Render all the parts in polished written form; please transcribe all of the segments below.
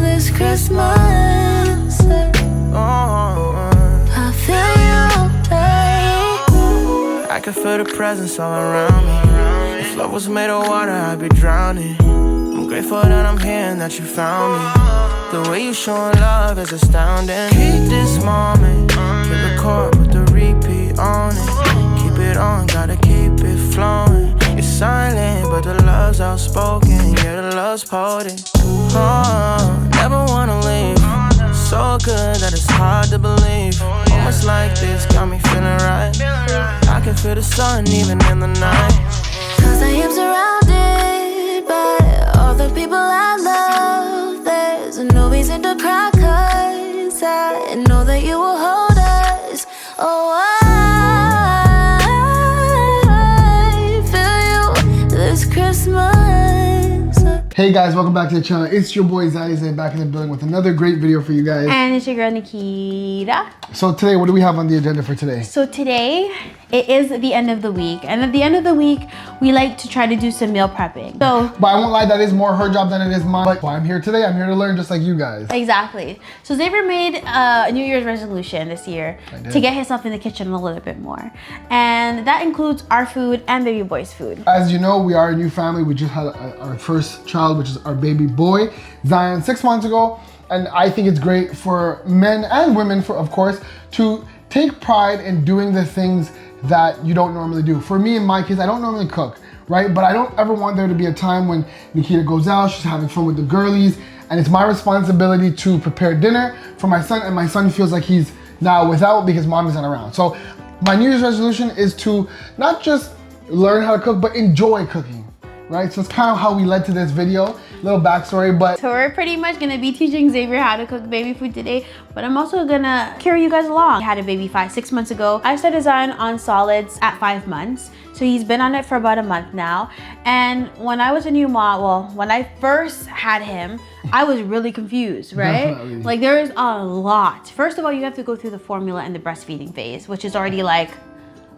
this Christmas. I feel you, babe. I can feel the presence all around me. If love was made of water, I'd be drowning. I'm grateful that I'm here and that you found me. The way you showing love is astounding. Keep this moment, hit record with the repeat on it. Keep it on, gotta keep it flowing. It's silent, but the love's outspoken. Yeah, the love's potent. Never wanna leave. So good that it's hard to believe. Moments like this got me feeling right. I can feel the sun even in the night. 'Cause I am surrounded by all the people I love. There's no reason to cry, 'cause I know that you will hold us. Oh, I feel you this Christmas. Hey guys, welcome back to the channel. It's your boy Zavier back in the building with another great video for you guys. And it's your girl Nikkida. So today, what do we have on the agenda for today? So today, it is the end of the week. And at the end of the week, we like to try to do some meal prepping. So, but I won't lie, that is more her job than it is mine. But why I'm here today, I'm here to learn just like you guys. exactly. So Zavier made a New Year's resolution this year to get himself in the kitchen a little bit more. And that includes our food and baby boy's food. As you know, we are a new family. We just had our first child, which is our baby boy, Zion, 6 months ago. And I think it's great for men and women, of course, to take pride in doing the things that you don't normally do. For me, in my case, I don't normally cook, right? But I don't ever want there to be a time when Nikkida goes out, she's having fun with the girlies, and it's my responsibility to prepare dinner for my son, and my son feels like he's now without because mom isn't around. So my New Year's resolution is to not just learn how to cook, but enjoy cooking. Right, so it's kind of how we led to this video, little backstory, but. So we're pretty much gonna be teaching Zavier how to cook baby food today, but I'm also gonna carry you guys along. I had a baby 6 months ago. I started Zion on solids at 5 months. So he's been on it for about a month now. And when I was a new mom, well, when I first had him, I was really confused, right? Definitely. Like there's a lot. First of all, you have to go through the formula and the breastfeeding phase, which is already like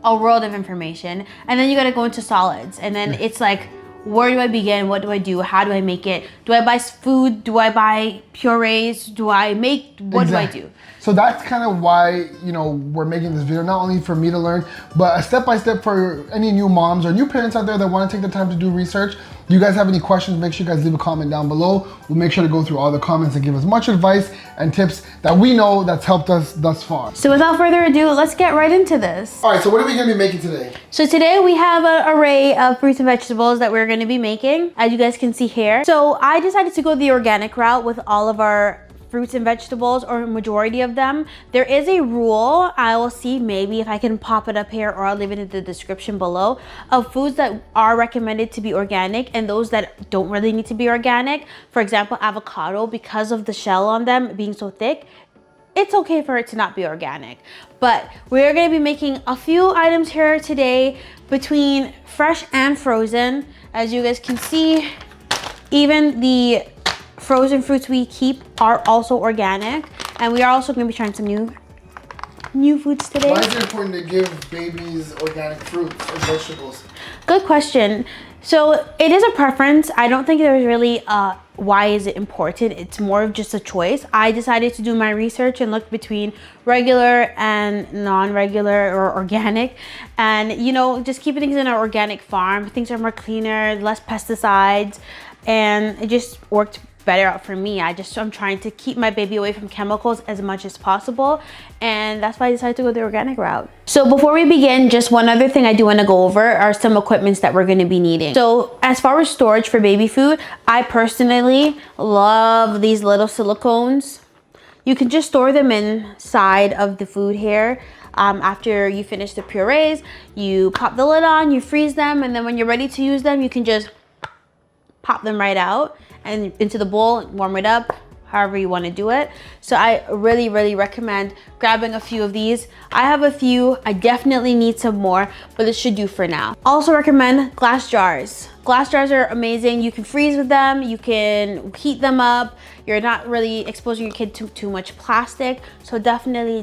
a world of information. And then you gotta go into solids. And then it's like, where do I begin? What do I do? How do I make it? Do I buy food? Do I buy purees? Do I make, what do I do? So that's kind of why, you know, we're making this video, not only for me to learn, but a step-by-step for any new moms or new parents out there that want to take the time to do research. If you guys have any questions, make sure you guys leave a comment down below. We'll make sure to go through all the comments and give as much advice and tips that we know that's helped us thus far. So without further ado, let's get right into this. All right, so what are we gonna be making today? So today we have an array of fruits and vegetables that we're gonna be making, as you guys can see here. So I decided to go the organic route with all of our fruits and vegetables, or a majority of them. There is a rule, I will see maybe if I can pop it up here, or I'll leave it in the description below, of foods that are recommended to be organic and those that don't really need to be organic. For example, avocado, because of the shell on them being so thick, it's okay for it to not be organic. But we're gonna be making a few items here today between fresh and frozen. As you guys can see, even the frozen fruits we keep are also organic, and we are also going to be trying some new foods today. Why is it important to give babies organic fruits or vegetables? Good question. So it is a preference. I don't think there's really why is it important. It's more of just a choice. I decided to do my research and look between regular and non-regular or organic, and you know, just keeping things in an organic farm, things are more cleaner, less pesticides, and it just worked better out for me. I'm trying to keep my baby away from chemicals as much as possible, and that's why I decided to go the organic route. So before we begin, just one other thing I do want to go over are some equipments that we're going to be needing. So as far as storage for baby food, I personally love these little silicones. You can just store them inside of the food here. After you finish the purees, you pop the lid on, you freeze them, and then when you're ready to use them, you can just pop them right out and into the bowl, warm it up, however you want to do it. So I really recommend grabbing a few of these. I have a few, I definitely need some more, but this should do for now. Also recommend glass jars. Glass jars are amazing. You can freeze with them, you can heat them up. You're not really exposing your kid to too much plastic. So definitely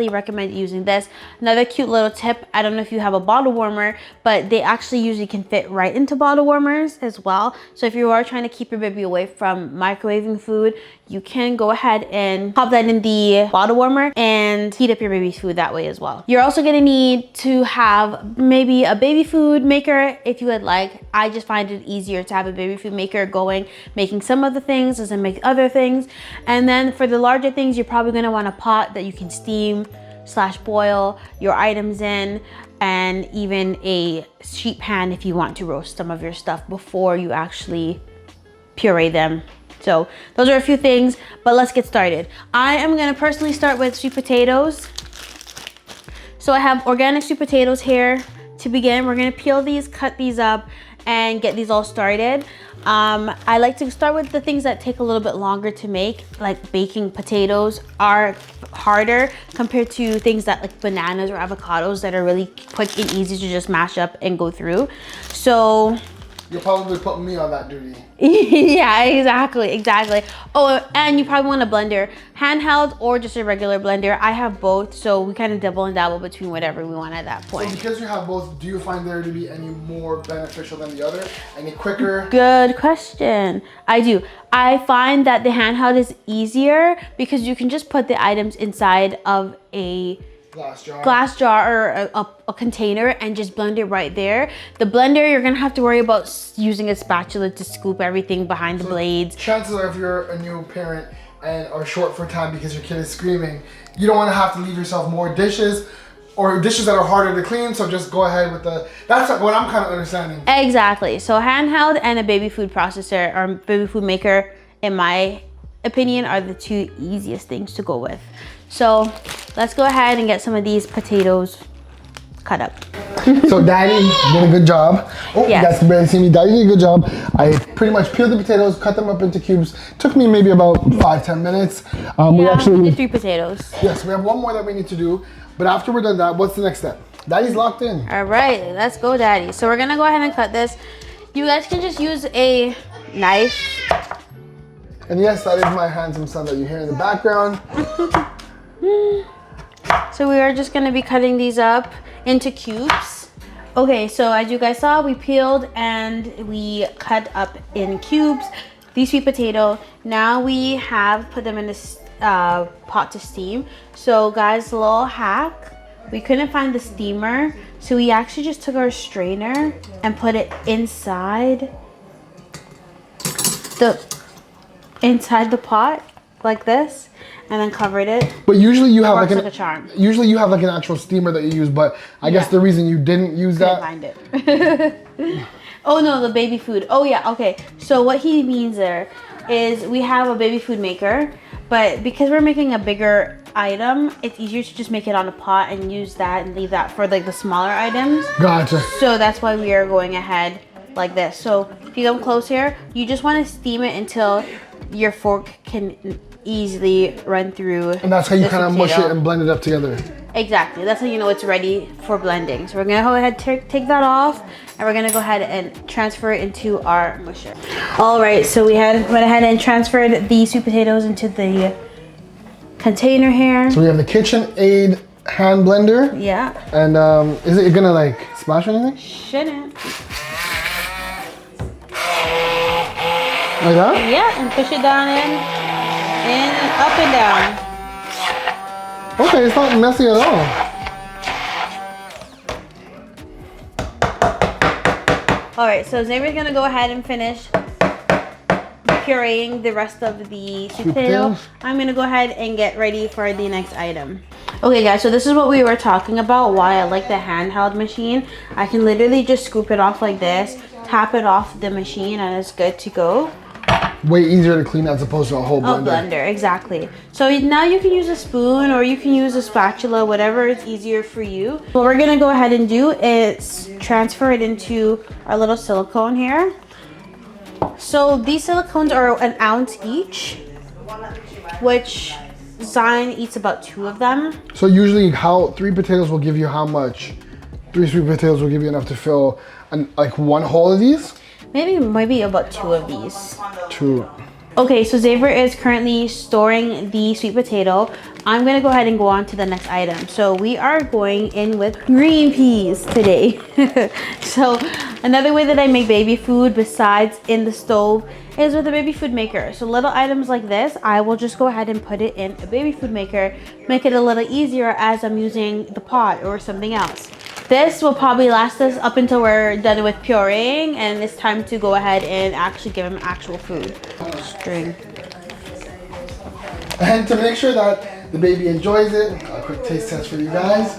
recommend using this. Another cute little tip, I don't know if you have a bottle warmer, but they actually usually can fit right into bottle warmers as well. So if you are trying to keep your baby away from microwaving food, you can go ahead and pop that in the bottle warmer and heat up your baby's food that way as well. You're also gonna need to have maybe a baby food maker if you would like. I just find it easier to have a baby food maker going, making some of the things as I make other things. And then for the larger things, you're probably gonna want a pot that you can steam / boil your items in, and even a sheet pan if you want to roast some of your stuff before you actually puree them. So those are a few things, but let's get started. I am gonna personally start with sweet potatoes. So I have organic sweet potatoes here. To begin, we're gonna peel these, cut these up, and get these all started. I like to start with the things that take a little bit longer to make, like baking potatoes are harder compared to things that like bananas or avocados that are really quick and easy to just mash up and go through. So you'll probably put me on that duty. Yeah, exactly. Oh, and you probably want a blender, handheld or just a regular blender. I have both, so we kind of double and dabble between whatever we want at that point. So because you have both, do you find there to be any more beneficial than the other? Any quicker? Good question. I do. I find that the handheld is easier because you can just put the items inside of a glass jar or a container and just blend it right there. The blender, you're gonna have to worry about using a spatula to scoop everything behind the blades. Chances are if you're a new parent and are short for time because your kid is screaming, you don't want to have to leave yourself more dishes or dishes that are harder to clean, so just go ahead with that's what I'm kind of understanding. Exactly. So handheld and a baby food processor or baby food maker, in my opinion, are the two easiest things to go with. So let's go ahead and get some of these potatoes cut up. So Daddy did a good job. Oh, yes. You guys can barely see me. Daddy did a good job. I pretty much peeled the potatoes, cut them up into cubes. Took me maybe about 5-10 minutes. We actually did 3 potatoes. Yes, we have one more that we need to do. But after we're done that, what's the next step? Daddy's locked in. All right, let's go, Daddy. So we're gonna go ahead and cut this. You guys can just use a knife. And yes, that is my handsome son that you hear in the background. So we are just gonna be cutting these up into cubes. Okay, so as you guys saw, we peeled and we cut up in cubes these sweet potato. Now we have put them in this pot to steam. So guys, a little hack, we couldn't find the steamer, so we actually just took our strainer and put it inside the pot like this, and then covered it. But usually you have like a charm. Usually you have like an actual steamer that you use, but I guess the reason you didn't use that. Find it. Oh no, the baby food. Oh yeah, okay. So what he means there is we have a baby food maker, but because we're making a bigger item, it's easier to just make it on a pot and use that and leave that for like the smaller items. Gotcha. So that's why we are going ahead like this. So if you come close here, you just want to steam it until your fork can easily run through. And that's how you kind of mush it and blend it up together. Exactly. That's how you know it's ready for blending. So we're gonna go ahead and take that off, and we're gonna go ahead and transfer it into our musher. All right, so we went ahead and transferred the sweet potatoes into the container here. So we have the KitchenAid hand blender. Yeah. And is it gonna like splash or anything? Shouldn't. Like that? Yeah, and push it down in, up and down. Okay, it's not messy at all. All right, so Zavier's gonna go ahead and finish pureeing the rest of the sweet potato. I'm gonna go ahead and get ready for the next item. Okay guys, so this is what we were talking about, why I like the handheld machine. I can literally just scoop it off like this, tap it off the machine, and it's good to go. Way easier to clean as opposed to a whole blender. A blender, exactly. So now you can use a spoon or you can use a spatula, whatever is easier for you. What we're gonna go ahead and do is transfer it into our little silicone here. So these silicones are 1 ounce each, which Zion eats about 2 of them. So usually 3 potatoes will give you how much? 3 sweet potatoes will give you enough to fill like one whole of these? Maybe about 2 of these. 2. Okay, so Xavier is currently storing the sweet potato. I'm gonna go ahead and go on to the next item. So we are going in with green peas today. So another way that I make baby food besides in the stove is with a baby food maker. So little items like this, I will just go ahead and put it in a baby food maker, make it a little easier as I'm using the pot or something else. This will probably last us up until we're done with pureeing and it's time to go ahead and actually give him actual food. String. And to make sure that the baby enjoys it, a quick taste test for you guys.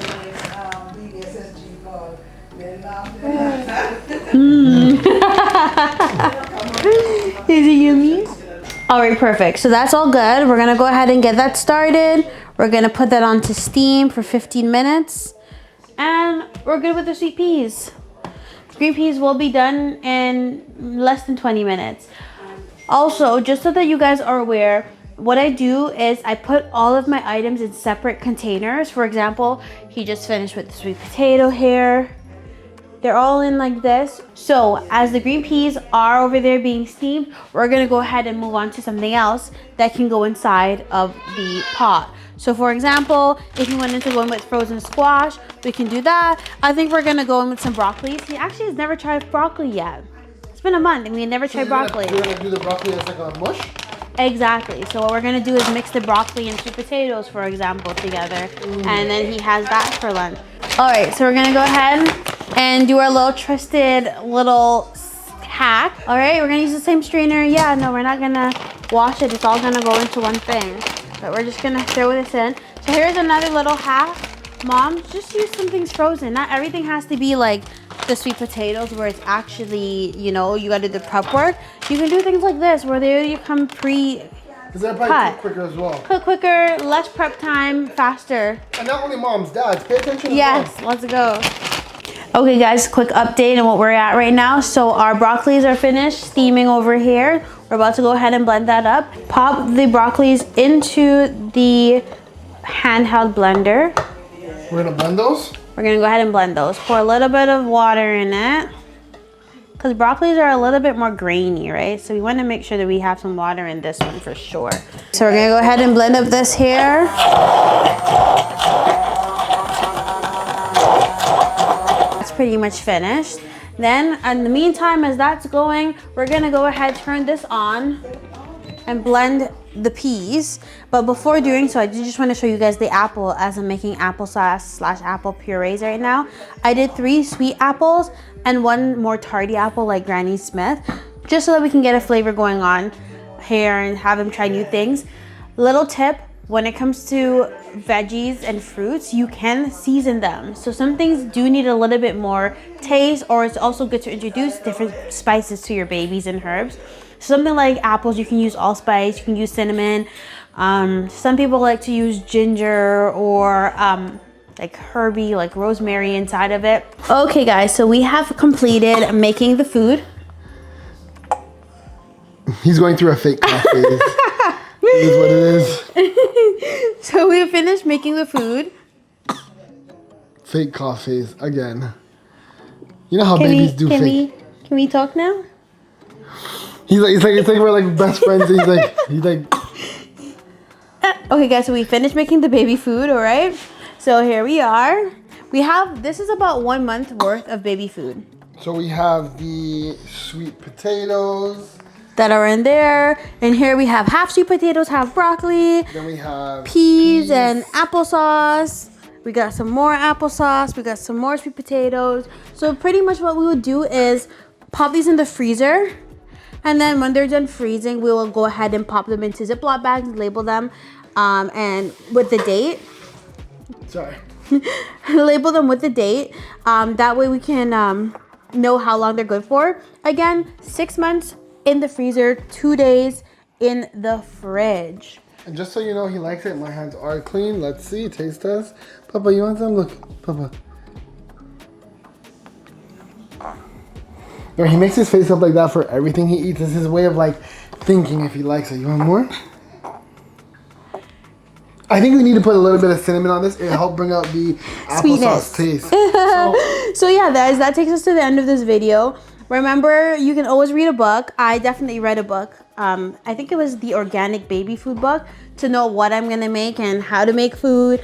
Is it yummy? All right, perfect. So that's all good. We're gonna go ahead and get that started. We're gonna put that on to steam for 15 minutes. And we're good with the sweet peas. Green peas will be done in less than 20 minutes. Also, just so that you guys are aware, what I do is I put all of my items in separate containers. For example, he just finished with the sweet potato here. They're all in like this. So as the green peas are over there being steamed, we're gonna go ahead and move on to something else that can go inside of the pot. So for example, if you wanted to go in with frozen squash, we can do that. I think we're gonna go in with some broccoli. He actually has never tried broccoli yet. It's been a month and we had never tried broccoli. You're gonna do the broccoli as like a mush? Exactly. So what we're gonna do is mix the broccoli and sweet potatoes, for example, together. And then he has that for lunch. All right, so we're gonna go ahead and do our little trusted little hack. All right, we're gonna use the same strainer. Yeah, no, we're not gonna wash it. It's all gonna go into one thing. But we're just gonna throw this in. So here's another little hack. Mom, just use some things frozen. Not everything has to be like the sweet potatoes where it's actually, you know, you gotta do the prep work. You can do things like this where they already come pre-cut. Because they're probably cook quicker as well. Cook quicker, less prep time, faster. And not only moms, dads, pay attention. Yes, let's go. Okay guys, quick update on what we're at right now. So our broccolis are finished steaming over here. We're about to go ahead and blend that up. Pop the broccolis into the handheld blender. We're gonna blend those? We're gonna go ahead and blend those. Pour a little bit of water in it. Because broccolis are a little bit more grainy, right? So we wanna make sure that we have some water in this one for sure. So we're gonna go ahead and blend up this here. That's pretty much finished. Then in the meantime, as that's going, we're gonna go ahead, turn this on and blend the peas. But before doing so, I just want to show you guys the apple as I'm making applesauce / apple purees right now. I did 3 sweet apples and 1 more tardy apple like Granny Smith, just so that we can get a flavor going on here and have him try new things. Little tip, when it comes to veggies and fruits, you can season them. So some things do need a little bit more taste, or it's also good to introduce different spices to your babies and herbs. Something like apples, you can use allspice, you can use cinnamon. Some people like to use ginger or like herby, like rosemary inside of it. Okay guys, so we have completed making the food. He's going through a fake cough phase. It is what it is. So we finished making the food. Fake cough phase again. You know how babies do fake. Can we talk now? It's like we're like best friends. He's like. Okay guys, so we finished making the baby food, all right? So here we are. This is about 1 month worth of baby food. So we have the sweet potatoes that are in there. And here we have half sweet potatoes, half broccoli. Then we have peas and applesauce. We got some more applesauce. We got some more sweet potatoes. So pretty much what we would do is pop these in the freezer. And then when they're done freezing, we will go ahead and pop them into Ziploc bags, label them, and with the date. Sorry. Label them with the date. That way we can know how long they're good for. Again, 6 months in the freezer, 2 days in the fridge. And just so you know, he likes it. My hands are clean. Let's see, taste test. Papa, you want some? Look, Papa. No, he makes his face up like that for everything he eats. It's his way of like thinking if he likes it. You want more? I think we need to put a little bit of cinnamon on this. It'll help bring out the applesauce taste. So yeah, guys, that takes us to the end of this video. Remember, you can always read a book. I definitely read a book. I think it was the organic baby food book to know what I'm gonna make and how to make food.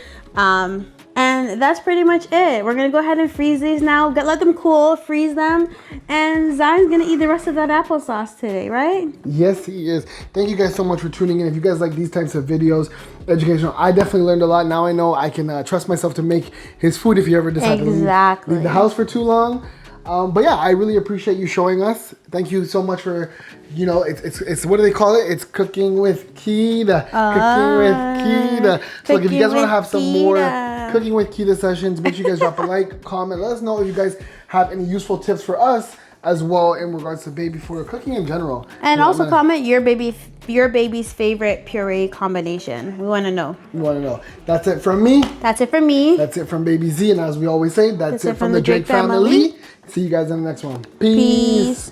And that's pretty much it. We're gonna go ahead and freeze these now. Let them cool, freeze them, and Zion's gonna eat the rest of that applesauce today, right? Yes, he is. Thank you guys so much for tuning in. If you guys like these types of videos, educational, I definitely learned a lot. Now I know I can trust myself to make his food if you ever decide to leave the house for too long. But yeah, I really appreciate you showing us. Thank you so much for, you know, it's what do they call it? It's cooking with Kida. Cooking with Kida. So like, if you guys want to have some more cooking with Kida sessions, make sure you guys drop a like, comment. Let us know if you guys have any useful tips for us as well in regards to baby food or cooking in general. And also comment your baby's favorite puree combination. We want to know. We want to know. That's it from me. That's it from me. That's it from Baby Z. And as we always say, that's it from the Drake family. See you guys in the next one. Peace.